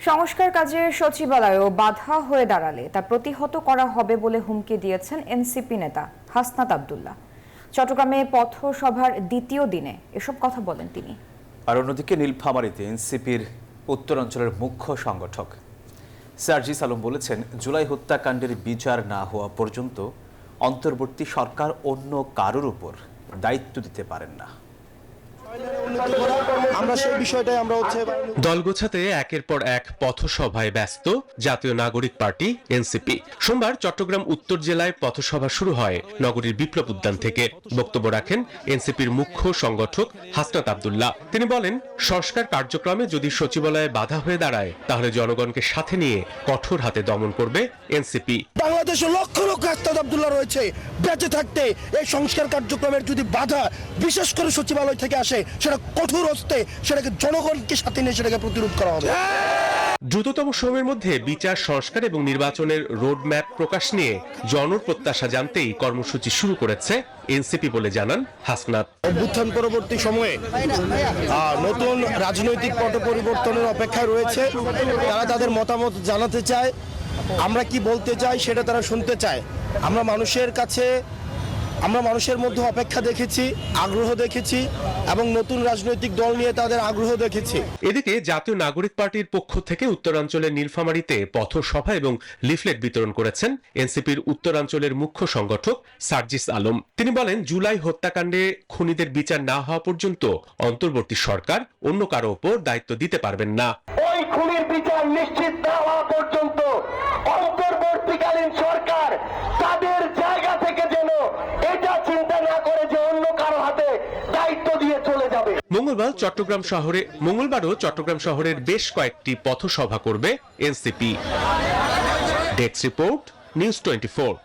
সংস্কার কাজে সচিবালয়ও বাধা হয়ে দাঁড়ালে তা প্রতিহত করা হবে বলে হুমকি দিয়েছেন এনসিপি নেতা হাসনাত আব্দুল্লাহ। চট্টগ্রামে পথসভার দ্বিতীয় দিনে এসব কথা বলেন তিনি। আর অন্যদিকে নীলফামারীতে এনসিপির উত্তরাঞ্চলের মুখ্য সংগঠক সার্জিস আলম বলেছেন, জুলাই হত্যাকাণ্ডের বিচার না হওয়া পর্যন্ত অন্তর্বর্তী সরকার অন্য কারোর উপর দায়িত্ব দিতে পারেন না। দল গোছাতে একের পর এক পথসভায় ব্যস্ত জাতীয় নাগরিক পার্টি এনসিপি। সোমবার চট্টগ্রাম উত্তর জেলায় পথসভা শুরু হয় নগরীর বিপ্লব উদ্যান থেকে। বক্তব্য রাখেন এনসিপির মুখ্য সংগঠক হাসনাত আব্দুল্লাহ। তিনি বলেন, সংস্কার কার্যক্রমে যদি সচিবালয়ে বাধা হয়ে দাঁড়ায় তাহলে জনগণকে সাথে নিয়ে কঠোর হাতে দমন করবে এনসিপি। বাংলাদেশে লক্ষ লক্ষ হাসনাত আব্দুল্লাহ রয়েছে, বেঁচে থাকতে এই সংস্কার কার্যক্রমের যদি বাধা বিশেষ করে সচিবালয় থেকে আসে, সেটা কঠোর হস্তে সেটাকে জনগণকে সাথে নিয়ে সেটাকে প্রতিরোধ করা হবে। দ্রুততম সময়ের মধ্যে বিচার সংস্কার এবং নির্বাচনের রোডম্যাপ প্রকাশ নিয়ে জনপ্রত্যাশা জানতেই কর্মসূচি শুরু করেছে এনসিপি বলে জানান হাসনাত। অভ্যুত্থান পরবর্তী সময়ে নতুন রাজনৈতিক পট পরিবর্তনের অপেক্ষায় রয়েছে। তারা তাদের মতামত জানাতে চায়, আমরা কি বলতে চাই সেটা তারা শুনতে চায়। আমরা মানুষের মধ্যে অপেক্ষা দেখেছি, আগ্রহ দেখেছি এবং নতুন রাজনৈতিক দল নিয়ে তাদের আগ্রহ দেখেছি। এদিকে জাতীয় নাগরিক পার্টির পক্ষ থেকে উত্তরাঞ্চলের নীলফামারীতে পথসভা এবং লিফলেট বিতরণ করেছেন এনসিপির উত্তরাঞ্চলের মুখ্য সংগঠক সার্জিস আলম। তিনি বলেন, জুলাই হত্যাকাণ্ডে খুনিদের বিচার না হওয়া পর্যন্ত অন্তর্বর্তী সরকার অন্য কারো উপর দায়িত্ব দিতে পারবেন না। ওই খুনির বিচার নিশ্চিত না হওয়া পর্যন্ত অন্তর্বর্তীকালীন সরকার তাদের জায়গা থেকে যেন এটা চিন্তা না করে যে অন্য কারো হাতে দায়িত্ব দিয়ে চলে যাবে। মঙ্গলবারও চট্টগ্রাম শহরের বেশ কয়েকটি পথসভা করবে এনসিপি। Desk report, news 24।